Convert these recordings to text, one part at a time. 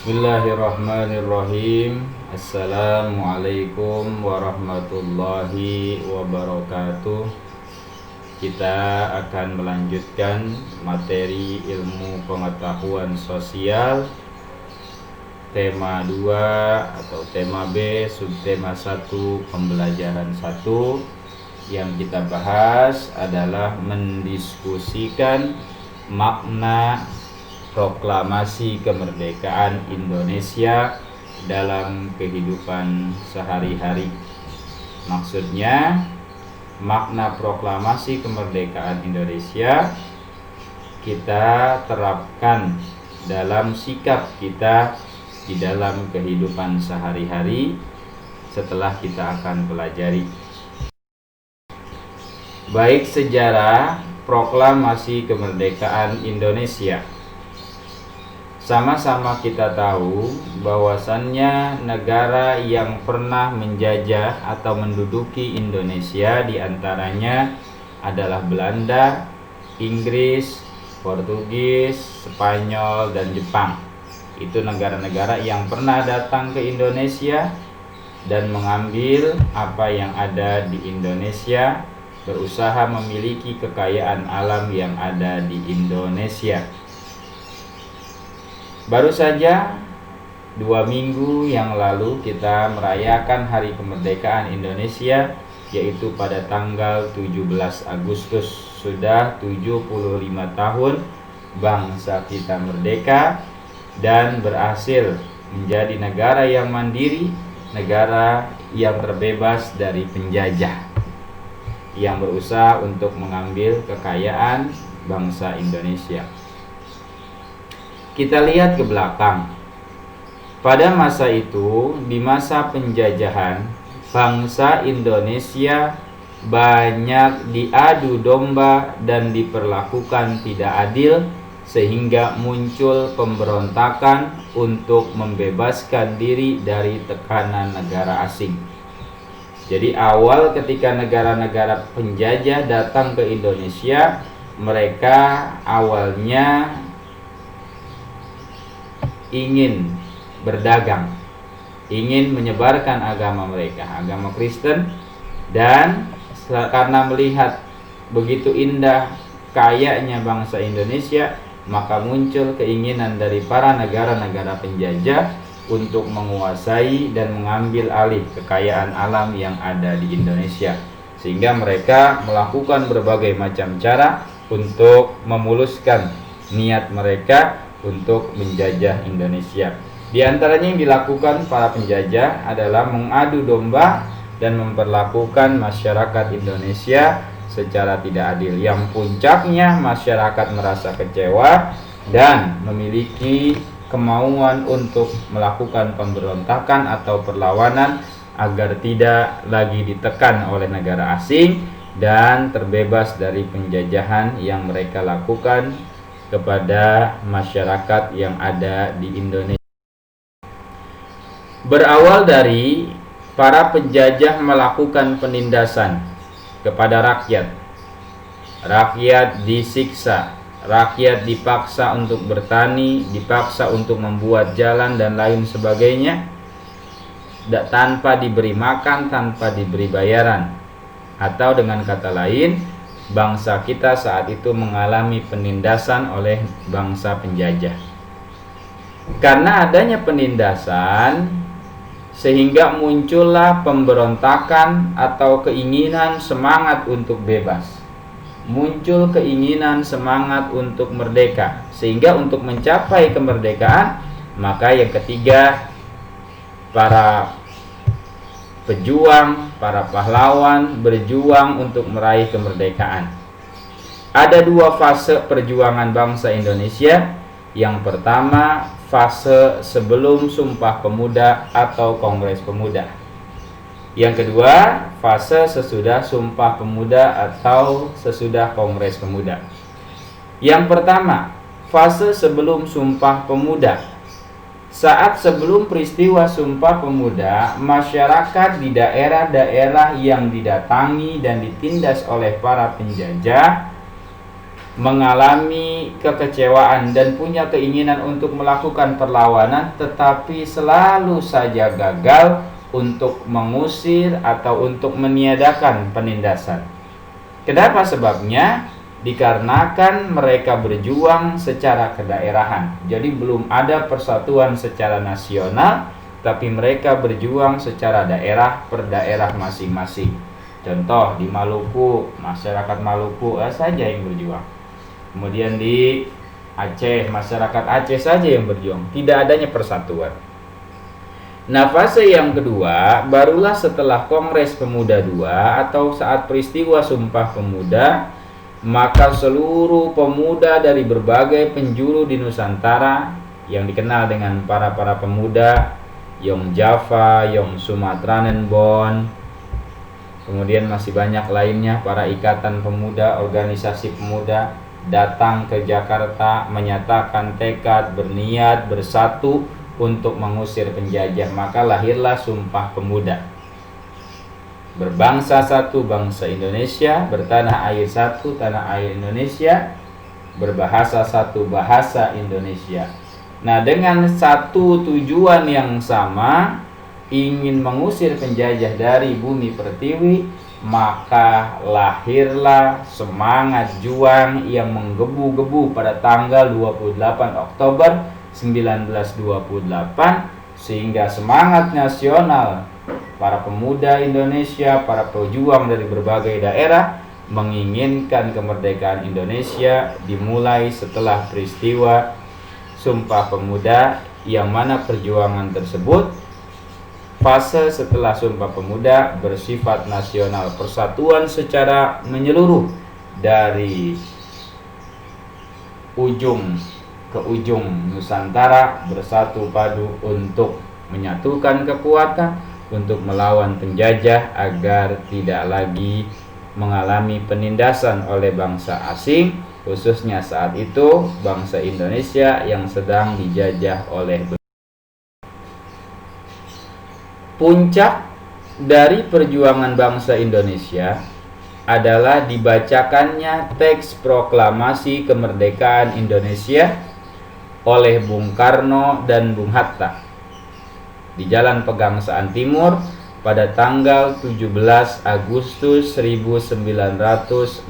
Bismillahirrahmanirrahim. Assalamualaikum warahmatullahi wabarakatuh. Kita akan melanjutkan materi ilmu pengetahuan sosial tema 2 atau tema B, subtema 1, pembelajaran 1. Yang kita bahas adalah mendiskusikan makna proklamasi kemerdekaan Indonesia dalam kehidupan sehari-hari. Maksudnya, makna proklamasi kemerdekaan Indonesia kita terapkan dalam sikap kita di dalam kehidupan sehari-hari setelah kita akan pelajari. Baik sejarah proklamasi kemerdekaan Indonesia. Sama-sama kita tahu bahwasannya negara yang pernah menjajah atau menduduki Indonesia diantaranya adalah Belanda, Inggris, Portugis, Spanyol, dan Jepang. Itu negara-negara yang pernah datang ke Indonesia dan mengambil apa yang ada di Indonesia, berusaha memiliki kekayaan alam yang ada di Indonesia. Baru saja 2 minggu yang lalu kita merayakan Hari Kemerdekaan Indonesia, yaitu pada tanggal 17 Agustus. Sudah 75 tahun bangsa kita merdeka dan berhasil menjadi negara yang mandiri, negara yang terbebas dari penjajah yang berusaha untuk mengambil kekayaan bangsa Indonesia. Kita lihat ke belakang. Pada masa itu, di masa penjajahan, bangsa Indonesia banyak diadu domba dan diperlakukan tidak adil, sehingga muncul pemberontakan untuk membebaskan diri dari tekanan negara asing. Jadi awal ketika negara-negara penjajah datang ke Indonesia, mereka awalnya ingin berdagang, ingin menyebarkan agama mereka, agama Kristen, dan karena melihat begitu indah kayanya bangsa Indonesia, maka muncul keinginan dari para negara-negara penjajah untuk menguasai dan mengambil alih kekayaan alam yang ada di Indonesia, sehingga mereka melakukan berbagai macam cara untuk memuluskan niat mereka untuk menjajah Indonesia. Di antaranya yang dilakukan para penjajah adalah mengadu domba dan memperlakukan masyarakat Indonesia secara tidak adil, yang puncaknya masyarakat merasa kecewa dan memiliki kemauan untuk melakukan pemberontakan atau perlawanan agar tidak lagi ditekan oleh negara asing dan terbebas dari penjajahan yang mereka lakukan kepada masyarakat yang ada di Indonesia. Berawal dari para penjajah melakukan penindasan kepada rakyat. Rakyat disiksa, rakyat dipaksa untuk bertani, dipaksa untuk membuat jalan dan lain sebagainya, tanpa diberi makan, tanpa diberi bayaran. Atau dengan kata lain, bangsa kita saat itu mengalami penindasan oleh bangsa penjajah. Karena adanya penindasan, sehingga muncullah pemberontakan atau keinginan semangat untuk bebas. Muncul keinginan semangat untuk merdeka, sehingga untuk mencapai kemerdekaan, maka yang ketiga, para pejuang, para pahlawan berjuang untuk meraih kemerdekaan. Ada 2 fase perjuangan bangsa Indonesia. Yang pertama, fase sebelum Sumpah Pemuda atau Kongres Pemuda. Yang kedua, fase sesudah Sumpah Pemuda atau sesudah Kongres Pemuda. Yang pertama, fase sebelum Sumpah Pemuda. Saat sebelum peristiwa Sumpah Pemuda, masyarakat di daerah-daerah yang didatangi dan ditindas oleh para penjajah mengalami kekecewaan dan punya keinginan untuk melakukan perlawanan, tetapi selalu saja gagal untuk mengusir atau untuk meniadakan penindasan. Kenapa sebabnya? Dikarenakan mereka berjuang secara kedaerahan. Jadi belum ada persatuan secara nasional, tapi mereka berjuang secara daerah per daerah masing-masing. Contoh di Maluku, masyarakat Maluku saja yang berjuang. Kemudian di Aceh, masyarakat Aceh saja yang berjuang. Tidak adanya persatuan. Nah, fase yang kedua barulah setelah Kongres Pemuda II atau saat peristiwa Sumpah Pemuda, maka seluruh pemuda dari berbagai penjuru di Nusantara yang dikenal dengan para pemuda Yong Java, Yong Sumatranenbon, kemudian masih banyak lainnya, para ikatan pemuda, organisasi pemuda datang ke Jakarta menyatakan tekad, berniat, bersatu untuk mengusir penjajah. Maka lahirlah Sumpah Pemuda. Berbangsa satu, bangsa Indonesia, bertanah air satu, tanah air Indonesia, berbahasa satu, bahasa Indonesia. Nah, dengan satu tujuan yang sama, ingin mengusir penjajah dari bumi pertiwi, maka lahirlah semangat juang yang menggebu-gebu pada tanggal 28 Oktober 1928, sehingga semangat nasional para pemuda Indonesia, para pejuang dari berbagai daerah menginginkan kemerdekaan Indonesia dimulai setelah peristiwa Sumpah Pemuda, yang mana perjuangan tersebut, fase setelah Sumpah Pemuda bersifat nasional, persatuan secara menyeluruh dari ujung ke ujung Nusantara bersatu padu untuk menyatukan kekuatan untuk melawan penjajah agar tidak lagi mengalami penindasan oleh bangsa asing, khususnya saat itu bangsa Indonesia yang sedang dijajah oleh. Puncak dari perjuangan bangsa Indonesia adalah dibacakannya teks proklamasi kemerdekaan Indonesia oleh Bung Karno dan Bung Hatta di Jalan Pegangsaan Timur pada tanggal 17 Agustus 1945.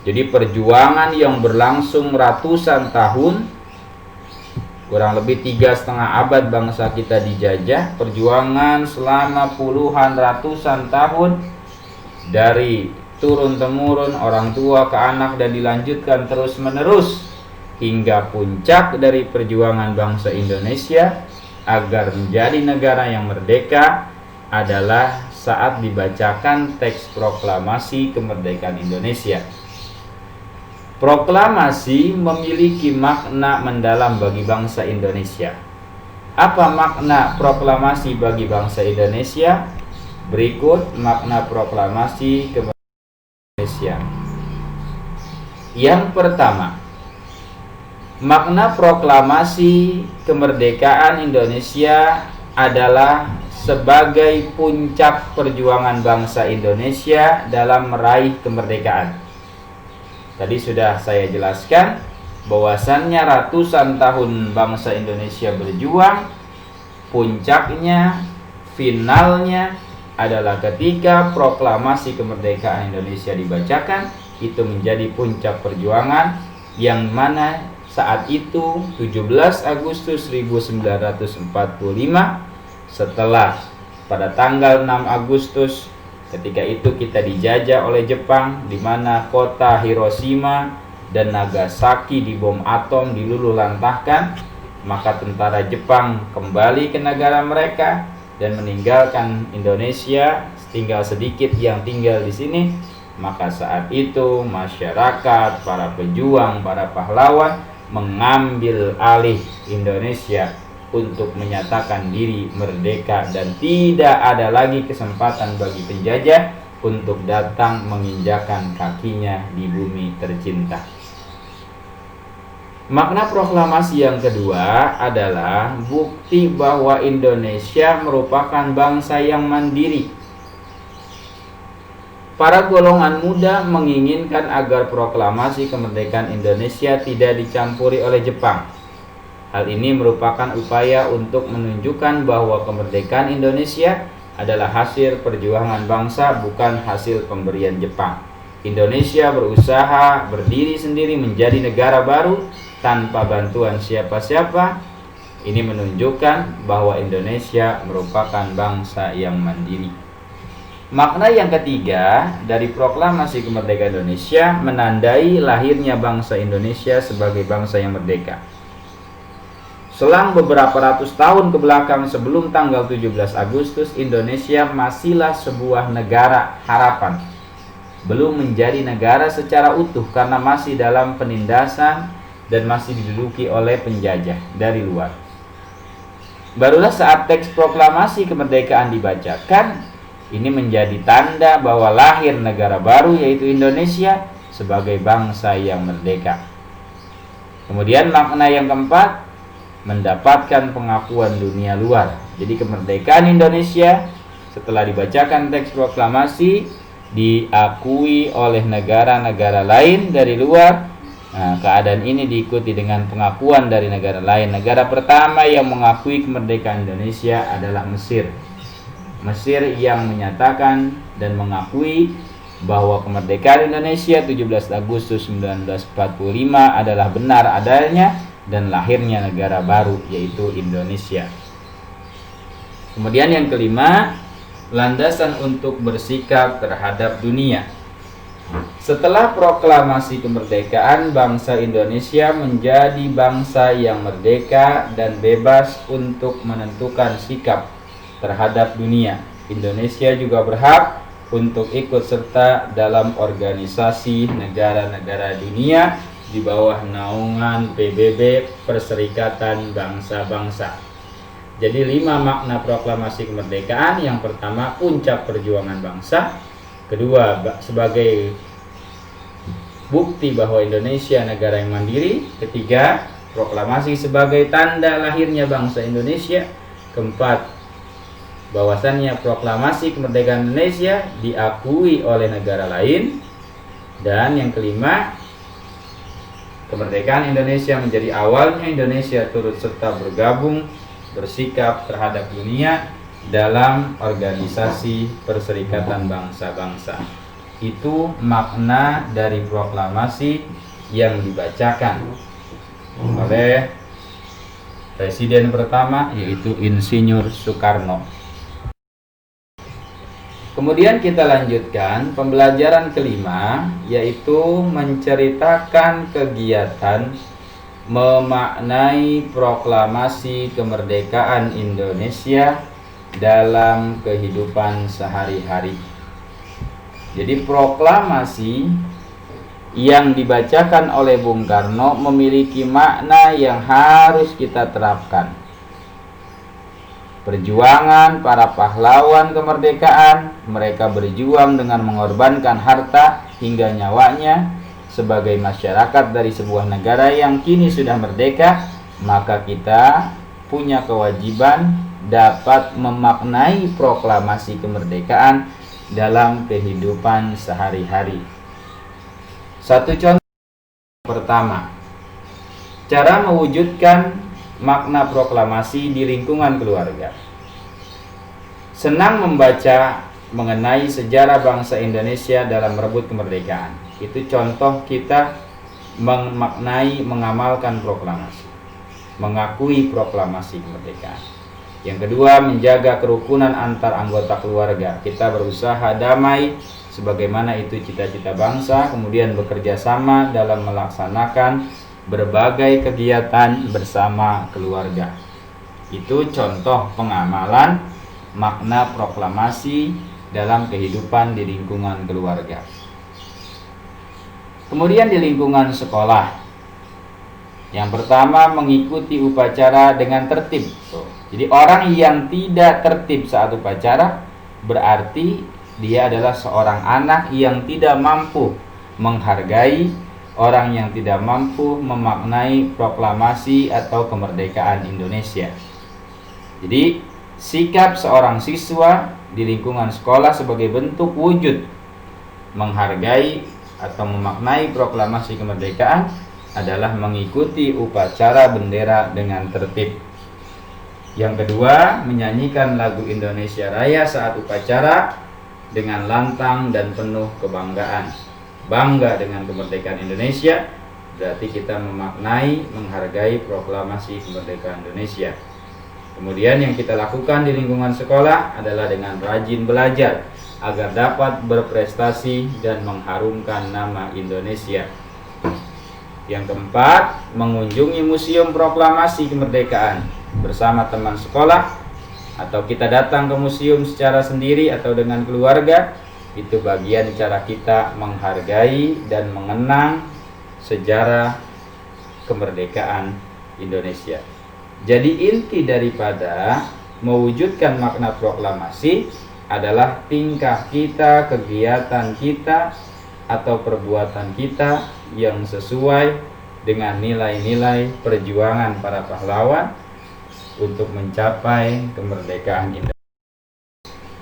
Jadi perjuangan yang berlangsung ratusan tahun, kurang lebih 3,5 abad bangsa kita dijajah, perjuangan selama puluhan ratusan tahun dari turun-temurun orang tua ke anak dan dilanjutkan terus-menerus hingga puncak dari perjuangan bangsa Indonesia agar menjadi negara yang merdeka adalah saat dibacakan teks proklamasi kemerdekaan Indonesia. Proklamasi memiliki makna mendalam bagi bangsa Indonesia. Apa makna proklamasi bagi bangsa Indonesia? Berikut makna proklamasi kemerdekaan Indonesia. Yang pertama, makna proklamasi kemerdekaan Indonesia adalah sebagai puncak perjuangan bangsa Indonesia dalam meraih kemerdekaan. Tadi sudah saya jelaskan bahwasannya ratusan tahun bangsa Indonesia berjuang, puncaknya, finalnya adalah ketika proklamasi kemerdekaan Indonesia dibacakan. Itu menjadi puncak perjuangan, yang mana saat itu 17 Agustus 1945, setelah pada tanggal 6 Agustus ketika itu kita dijajah oleh Jepang, di mana kota Hiroshima dan Nagasaki dibom atom, diluluhlantahkan, maka tentara Jepang kembali ke negara mereka dan meninggalkan Indonesia, tinggal sedikit yang tinggal di sini. Maka saat itu masyarakat, para pejuang, para pahlawan mengambil alih Indonesia untuk menyatakan diri merdeka, dan tidak ada lagi kesempatan bagi penjajah untuk datang menginjakan kakinya di bumi tercinta. Makna proklamasi yang kedua adalah bukti bahwa Indonesia merupakan bangsa yang mandiri. para golongan muda menginginkan agar proklamasi kemerdekaan Indonesia tidak dicampuri oleh Jepang. Hal ini merupakan upaya untuk menunjukkan bahwa kemerdekaan Indonesia adalah hasil perjuangan bangsa, bukan hasil pemberian Jepang. Indonesia berusaha berdiri sendiri menjadi negara baru tanpa bantuan siapa-siapa. Ini menunjukkan bahwa Indonesia merupakan bangsa yang mandiri. Makna yang ketiga dari proklamasi kemerdekaan Indonesia menandai lahirnya bangsa Indonesia sebagai bangsa yang merdeka. Selang beberapa ratus tahun ke belakang sebelum tanggal 17 Agustus, Indonesia masihlah sebuah negara harapan. Belum menjadi negara secara utuh karena masih dalam penindasan dan masih diduduki oleh penjajah dari luar. Barulah saat teks proklamasi kemerdekaan dibacakan, ini menjadi tanda bahwa lahir negara baru yaitu Indonesia sebagai bangsa yang merdeka. Kemudian makna yang keempat, mendapatkan pengakuan dunia luar. Jadi kemerdekaan Indonesia setelah dibacakan teks proklamasi diakui oleh negara-negara lain dari luar. Nah, keadaan ini diikuti dengan pengakuan dari negara lain. Negara pertama yang mengakui kemerdekaan Indonesia adalah Mesir. Mesir yang menyatakan dan mengakui bahwa kemerdekaan Indonesia 17 Agustus 1945 adalah benar adanya dan lahirnya negara baru yaitu Indonesia. Kemudian yang kelima, landasan untuk bersikap terhadap dunia. Setelah proklamasi kemerdekaan, bangsa Indonesia menjadi bangsa yang merdeka dan bebas untuk menentukan sikap terhadap dunia. Indonesia juga berhak untuk ikut serta dalam organisasi negara-negara dunia di bawah naungan PBB, Perserikatan Bangsa-Bangsa. Jadi 5 makna proklamasi kemerdekaan. Yang pertama, puncak perjuangan bangsa. Kedua, sebagai bukti bahwa Indonesia negara yang mandiri. Ketiga, proklamasi sebagai tanda lahirnya bangsa Indonesia. Keempat, bahwasannya proklamasi kemerdekaan Indonesia diakui oleh negara lain. Dan yang kelima, kemerdekaan Indonesia menjadi awalnya Indonesia turut serta bergabung bersikap terhadap dunia dalam organisasi Perserikatan Bangsa-Bangsa. Itu makna dari proklamasi yang dibacakan oleh Presiden pertama yaitu Insinyur Soekarno. Kemudian kita lanjutkan pembelajaran kelima, yaitu menceritakan kegiatan memaknai proklamasi kemerdekaan Indonesia dalam kehidupan sehari-hari. Jadi proklamasi yang dibacakan oleh Bung Karno memiliki makna yang harus kita terapkan. Perjuangan para pahlawan kemerdekaan, mereka berjuang dengan mengorbankan harta hingga nyawanya sebagai masyarakat dari sebuah negara yang kini sudah merdeka. Maka kita punya kewajiban dapat memaknai proklamasi kemerdekaan dalam kehidupan sehari-hari. Satu contoh pertama, cara mewujudkan makna proklamasi di lingkungan keluarga. Senang membaca mengenai sejarah bangsa Indonesia dalam merebut kemerdekaan. Itu contoh kita memaknai, mengamalkan proklamasi, mengakui proklamasi kemerdekaan. Yang kedua, menjaga kerukunan antar anggota keluarga. Kita berusaha damai sebagaimana itu cita-cita bangsa, kemudian bekerja sama dalam melaksanakan berbagai kegiatan bersama keluarga. Itu contoh pengamalan makna proklamasi dalam kehidupan di lingkungan keluarga. Kemudian di lingkungan sekolah, yang pertama mengikuti upacara dengan tertib. Jadi orang yang tidak tertib saat upacara berarti dia adalah seorang anak yang tidak mampu menghargai, orang yang tidak mampu memaknai proklamasi atau kemerdekaan Indonesia. Jadi sikap seorang siswa di lingkungan sekolah sebagai bentuk wujud menghargai atau memaknai proklamasi kemerdekaan adalah mengikuti upacara bendera dengan tertib. Yang kedua, menyanyikan lagu Indonesia Raya saat upacara dengan lantang dan penuh kebanggaan. Bangga dengan kemerdekaan Indonesia berarti kita memaknai, menghargai proklamasi kemerdekaan Indonesia. Kemudian yang kita lakukan di lingkungan sekolah adalah dengan rajin belajar agar dapat berprestasi dan mengharumkan nama Indonesia. Yang keempat, mengunjungi Museum Proklamasi Kemerdekaan bersama teman sekolah, atau kita datang ke museum secara sendiri atau dengan keluarga. Itu bagian cara kita menghargai dan mengenang sejarah kemerdekaan Indonesia. Jadi inti daripada mewujudkan makna proklamasi adalah tingkah kita, kegiatan kita, atau perbuatan kita yang sesuai dengan nilai-nilai perjuangan para pahlawan untuk mencapai kemerdekaan Indonesia.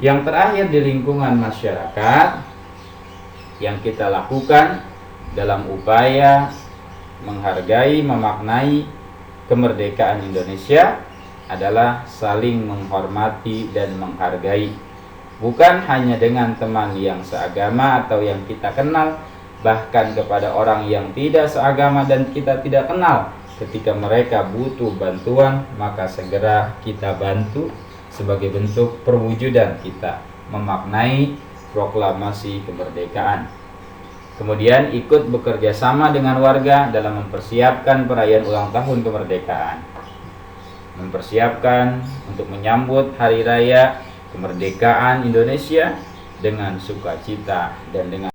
Yang terakhir, di lingkungan masyarakat, yang kita lakukan dalam upaya menghargai, memaknai kemerdekaan Indonesia adalah saling menghormati dan menghargai. Bukan hanya dengan teman yang seagama atau yang kita kenal, bahkan kepada orang yang tidak seagama dan kita tidak kenal. Ketika mereka butuh bantuan, maka segera kita bantu sebagai bentuk perwujudan kita memaknai proklamasi kemerdekaan. Kemudian ikut bekerja sama dengan warga dalam mempersiapkan perayaan ulang tahun kemerdekaan, mempersiapkan untuk menyambut hari raya kemerdekaan Indonesia dengan sukacita dan dengan